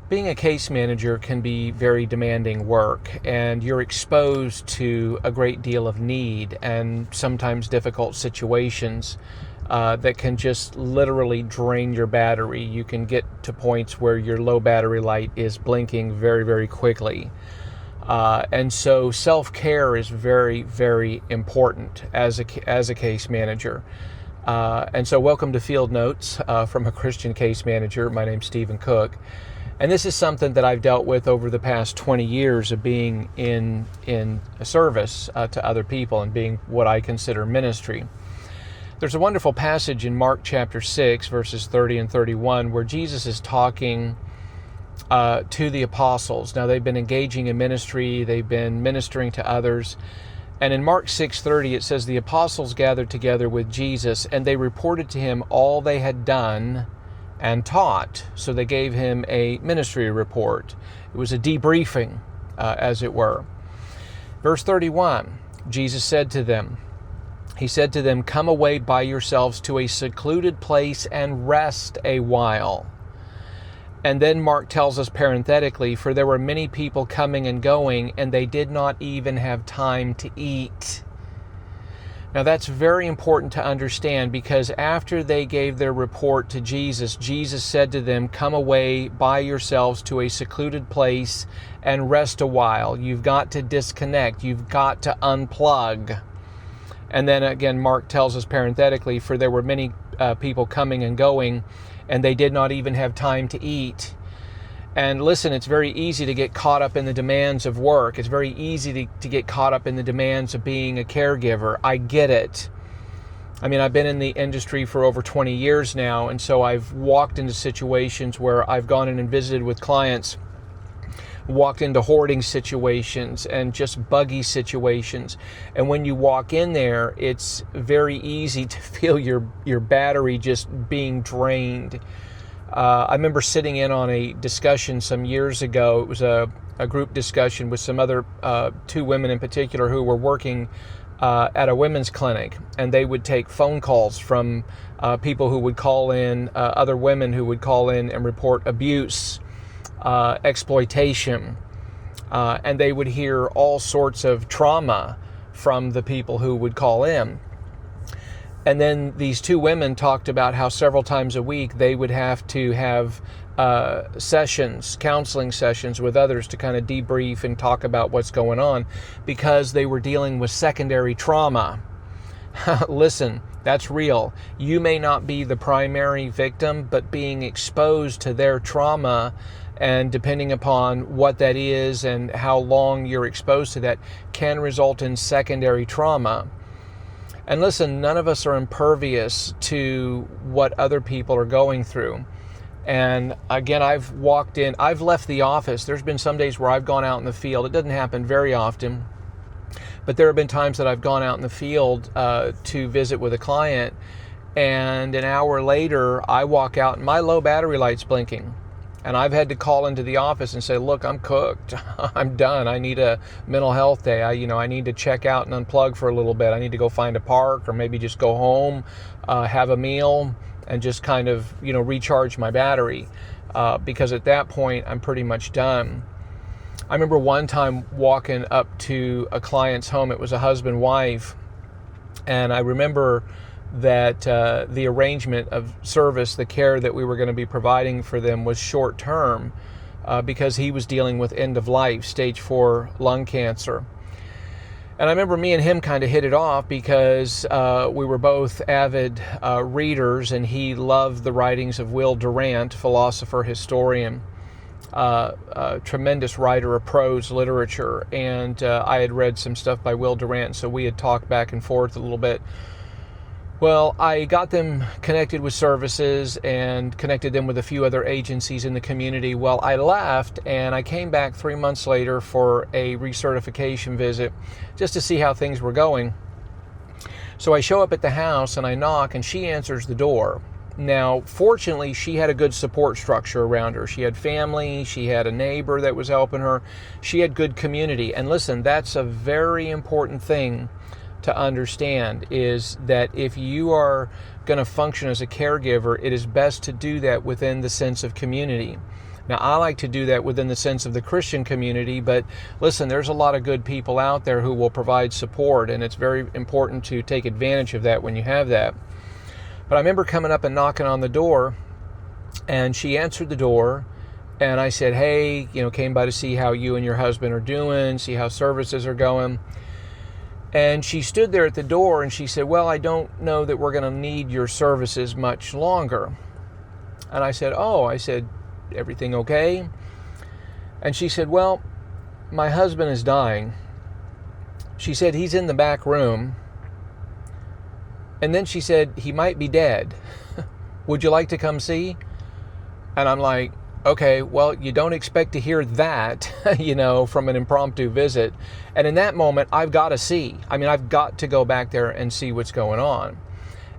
Being a case manager can be very demanding work, and you're exposed to a great deal of need and sometimes difficult situations that can just literally drain your battery. You can get to points where your low battery light is blinking very, very quickly. And so self-care is very, very important as a case manager. And so welcome to Field Notes from a Christian case manager. My name's Stephen Cook. And this is something that I've dealt with over the past 20 years of being in a service to other people and being what I consider ministry. There's a wonderful passage in Mark chapter 6, verses 30 and 31, where Jesus is talking to the apostles. Now, they've been engaging in ministry, they've been ministering to others. And in Mark 6:30, it says, the apostles gathered together with Jesus, and they reported to him all they had done and taught. So they gave him a ministry report. It was a debriefing, as it were. Verse 31, Jesus said to them, come away by yourselves to a secluded place and rest a while. And then Mark tells us parenthetically, for there were many people coming and going, and they did not even have time to eat. Now that's very important to understand, because after they gave their report to Jesus, Jesus said to them, come away by yourselves to a secluded place and rest a while. You've got to disconnect. You've got to unplug. And then again, Mark tells us parenthetically, for there were many people coming and going, and they did not even have time to eat. And listen, it's very easy to get caught up in the demands of work. It's very easy to get caught up in the demands of being a caregiver. I get it. I mean, I've been in the industry for over 20 years now, and so I've walked into situations where I've gone in and visited with clients, walked into hoarding situations and just buggy situations. And when you walk in there, it's very easy to feel your battery just being drained. I remember sitting in on a discussion some years ago. It was a group discussion with some other two women in particular who were working at a women's clinic, and they would take phone calls from people who would call in, other women who would call in and report abuse, exploitation, and they would hear all sorts of trauma from the people who would call in. And then these two women talked about how several times a week they would have to have sessions, counseling sessions with others to kind of debrief and talk about what's going on, because they were dealing with secondary trauma. Listen, that's real. You may not be the primary victim, but being exposed to their trauma, and depending upon what that is and how long you're exposed to that, can result in secondary trauma. And listen, none of us are impervious to what other people are going through. And again, I've left the office. There's been some days where I've gone out in the field. It doesn't happen very often, but there have been times that I've gone out in the field to visit with a client, and an hour later, I walk out and my low battery light's blinking. And I've had to call into the office and say, look, I'm cooked. I'm done. I need a mental health day. I need to check out and unplug for a little bit. I need to go find a park, or maybe just go home, have a meal, and just kind of, recharge my battery. Because at that point, I'm pretty much done. I remember one time walking up to a client's home. It was a husband-wife. And I remember that the arrangement of service, the care that we were going to be providing for them, was short term because he was dealing with end of life, stage 4 lung cancer. And I remember me and him kind of hit it off because we were both avid readers, and he loved the writings of Will Durant, philosopher, historian, tremendous writer of prose literature. And I had read some stuff by Will Durant, so we had talked back and forth a little bit. Well, I got them connected with services and connected them with a few other agencies in the community. Well, I left, and I came back 3 months later for a recertification visit just to see how things were going. So I show up at the house and I knock, and she answers the door. Now, fortunately, she had a good support structure around her. She had family, she had a neighbor that was helping her, she had good community. And listen, that's a very important thing to understand is that if you are going to function as a caregiver, it is best to do that within the sense of community. Now, I like to do that within the sense of the Christian community, but listen, there's a lot of good people out there who will provide support, and it's very important to take advantage of that when you have that. But I remember coming up and knocking on the door, and she answered the door, and I said, hey, came by to see how you and your husband are doing, see how services are going. And she stood there at the door, and she said, well, I don't know that we're going to need your services much longer. And I said, everything okay? And she said, well, my husband is dying. She said, he's in the back room. And then she said, he might be dead. Would you like to come see? And I'm like, okay, well, you don't expect to hear that, from an impromptu visit. And in that moment, I've got to see. I've got to go back there and see what's going on.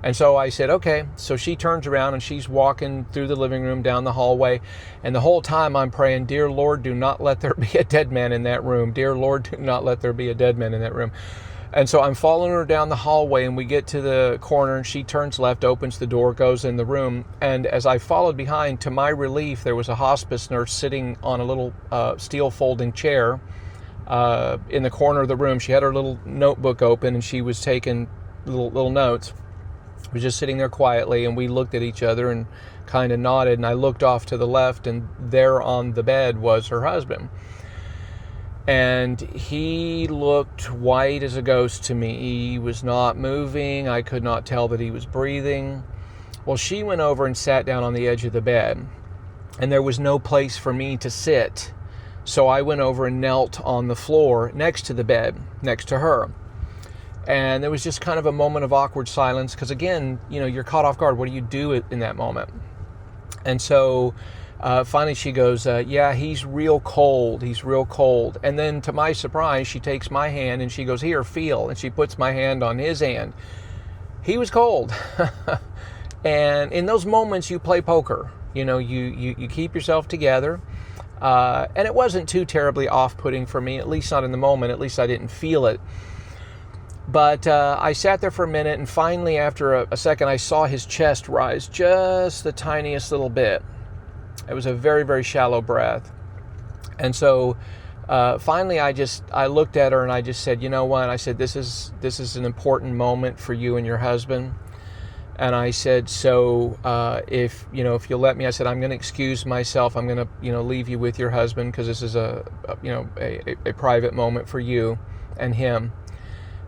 And so I said, okay. So she turns around and she's walking through the living room down the hallway. And the whole time I'm praying, dear Lord, do not let there be a dead man in that room. Dear Lord, do not let there be a dead man in that room. And so I'm following her down the hallway, and we get to the corner, and she turns left, opens the door, goes in the room. And as I followed behind, to my relief, there was a hospice nurse sitting on a little steel folding chair in the corner of the room. She had her little notebook open, and she was taking little notes. She was just sitting there quietly, and we looked at each other and kind of nodded, and I looked off to the left, and there on the bed was her husband. And he looked white as a ghost to me. He was not moving. I could not tell that he was breathing. Well, she went over and sat down on the edge of the bed, and there was no place for me to sit. So I went over and knelt on the floor next to the bed, next to her. And there was just kind of a moment of awkward silence because, again, you're caught off guard. What do you do in that moment? And so finally she goes, yeah, he's real cold. He's real cold. And then to my surprise, she takes my hand and she goes, here, feel. And she puts my hand on his hand. He was cold. And in those moments, you play poker. You keep yourself together. And it wasn't too terribly off-putting for me, at least not in the moment. At least I didn't feel it. But I sat there for a minute, and finally, after a second, I saw his chest rise just the tiniest little bit. It was a very, very shallow breath. And so finally, I looked at her and I just said, you know what? I said, this is an important moment for you and your husband. And I said, so if you'll let me, I said, I'm going to excuse myself. I'm going to, leave you with your husband because this is a private moment for you and him.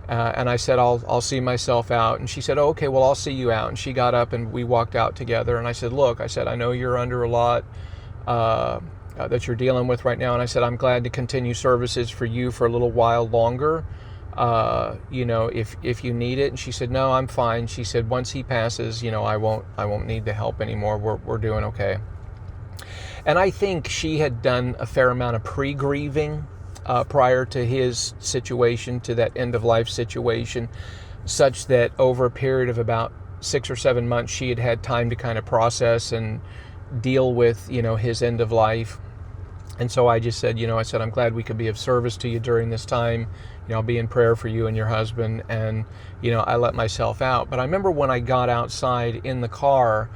And I said, I'll see myself out. And she said, oh, okay, well, I'll see you out. And she got up and we walked out together. And I said, look, I know you're under a lot that you're dealing with right now. And I said, I'm glad to continue services for you for a little while longer, if you need it. And she said, no, I'm fine. She said, once he passes, I won't need the help anymore. We're doing okay. And I think she had done a fair amount of pre-grieving prior to his situation, to that end-of-life situation, such that over a period of about 6 or 7 months, she had had time to kind of process and deal with, his end of life. And so I just said, I'm glad we could be of service to you during this time. I'll be in prayer for you and your husband. And, I let myself out. But I remember when I got outside in the car,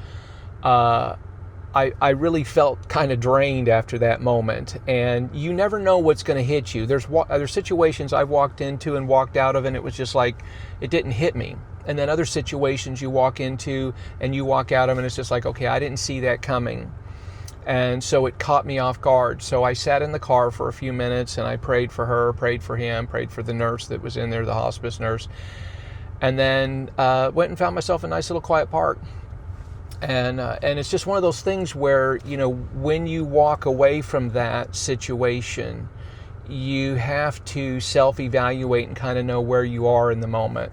I really felt kind of drained after that moment. And you never know what's going to hit you. There's situations I've walked into and walked out of, and it was just like, it didn't hit me. And then other situations you walk into and you walk out of, and it's just like, okay, I didn't see that coming. And so it caught me off guard. So I sat in the car for a few minutes and I prayed for her, prayed for him, prayed for the nurse that was in there, the hospice nurse. And then went and found myself a nice little quiet park. And it's just one of those things where, when you walk away from that situation, you have to self-evaluate and kind of know where you are in the moment.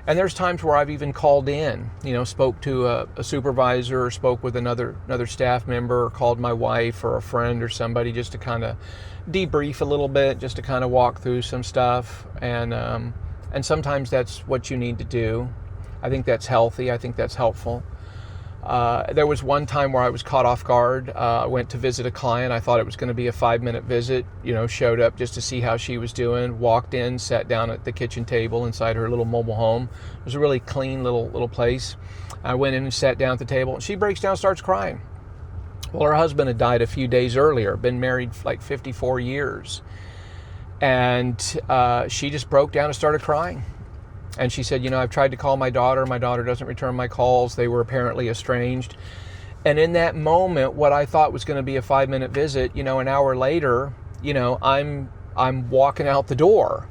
And there's times where I've even called in, spoke to a supervisor or spoke with another staff member or called my wife or a friend or somebody just to kind of debrief a little bit, just to kind of walk through some stuff. And sometimes that's what you need to do. I think that's healthy. I think that's helpful. There was one time where I was caught off guard. I went to visit a client. I thought it was going to be a 5-minute visit, showed up just to see how she was doing, walked in, sat down at the kitchen table inside her little mobile home. It was a really clean little place. I went in and sat down at the table, and she breaks down and starts crying. Well, her husband had died a few days earlier, been married like 54 years. And she just broke down and started crying. And she said, I've tried to call my daughter. My daughter doesn't return my calls. They were apparently estranged. And in that moment, what I thought was going to be a 5-minute visit, an hour later, I'm walking out the door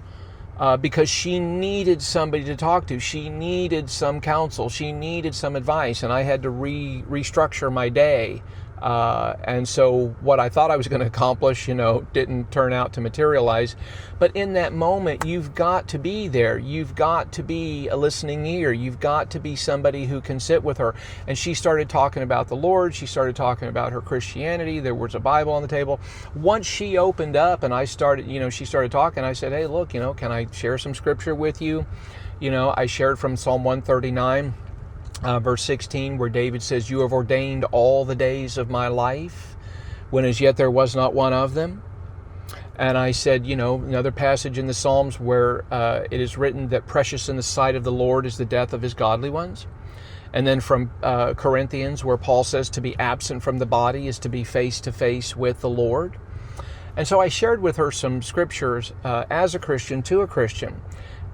because she needed somebody to talk to. She needed some counsel. She needed some advice. And I had to restructure my day. And so what I thought I was going to accomplish, didn't turn out to materialize. But in that moment, you've got to be there. You've got to be a listening ear. You've got to be somebody who can sit with her. And she started talking about the Lord. She started talking about her Christianity. There was a Bible on the table. Once she opened up and she started talking, I said, hey, look, can I share some scripture with you? I shared from Psalm 139. Verse 16, where David says, you have ordained all the days of my life, when as yet there was not one of them. And I said, another passage in the Psalms where it is written that precious in the sight of the Lord is the death of his godly ones. And then from Corinthians, where Paul says to be absent from the body is to be face to face with the Lord. And so I shared with her some scriptures as a Christian to a Christian.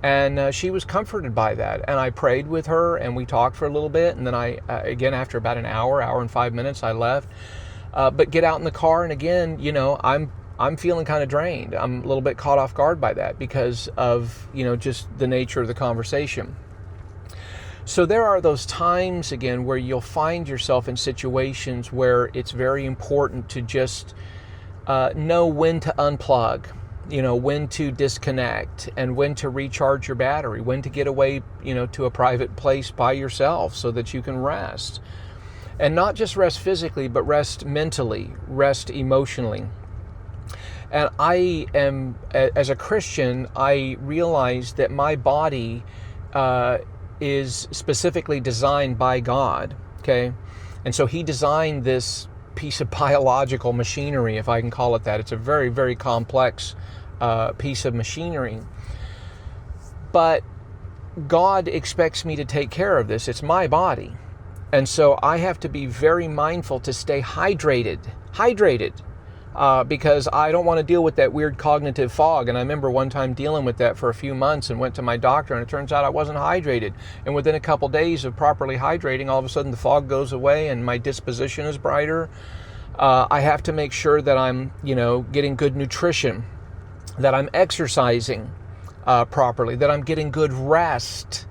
And she was comforted by that. And I prayed with her and we talked for a little bit. And then again, after about an hour and 5 minutes, I left. But get out in the car. And again, I'm feeling kind of drained. I'm a little bit caught off guard by that because of, just the nature of the conversation. So there are those times, again, where you'll find yourself in situations where it's very important to just know when to unplug. When to disconnect and when to recharge your battery, when to get away, to a private place by yourself so that you can rest. And not just rest physically, but rest mentally, rest emotionally. And I am, as a Christian, I realize that my body is specifically designed by God, okay? And so he designed this piece of biological machinery, if I can call it that. It's a very, very complex piece of machinery. But God expects me to take care of this. It's my body. And so I have to be very mindful to stay hydrated, because I don't want to deal with that weird cognitive fog. And I remember one time dealing with that for a few months and went to my doctor, and it turns out I wasn't hydrated. And within a couple days of properly hydrating, all of a sudden the fog goes away and my disposition is brighter. I have to make sure that I'm, getting good nutrition, that I'm exercising properly, that I'm getting good rest.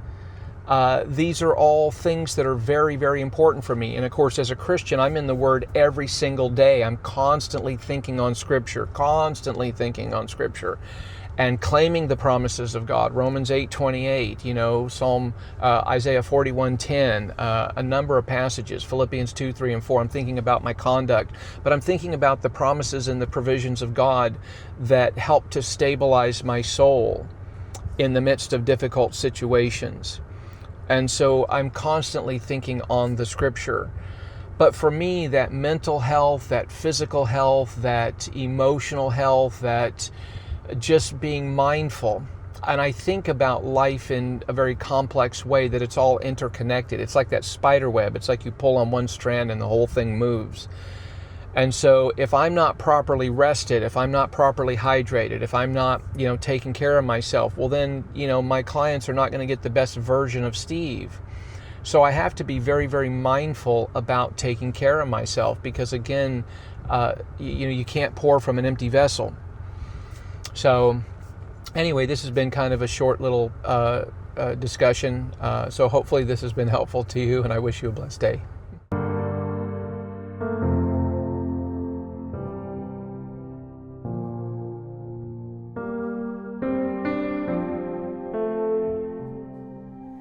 These are all things that are very, very important for me. And of course, as a Christian, I'm in the Word every single day. I'm constantly thinking on Scripture, and claiming the promises of God. Romans 8:28, Psalm, Isaiah 41:10, a number of passages, Philippians 2, 3, and 4. I'm thinking about my conduct, but I'm thinking about the promises and the provisions of God that help to stabilize my soul in the midst of difficult situations. And so I'm constantly thinking on the Scripture. But for me, that mental health, that physical health, that emotional health, that just being mindful. And I think about life in a very complex way, that it's all interconnected. It's like that spider web. It's like you pull on one strand and the whole thing moves. And so if I'm not properly rested, if I'm not properly hydrated, if I'm not, taking care of myself, well then, my clients are not going to get the best version of Steve. So I have to be very, very mindful about taking care of myself, because again, you can't pour from an empty vessel. So anyway, this has been kind of a short little discussion. So hopefully this has been helpful to you, and I wish you a blessed day.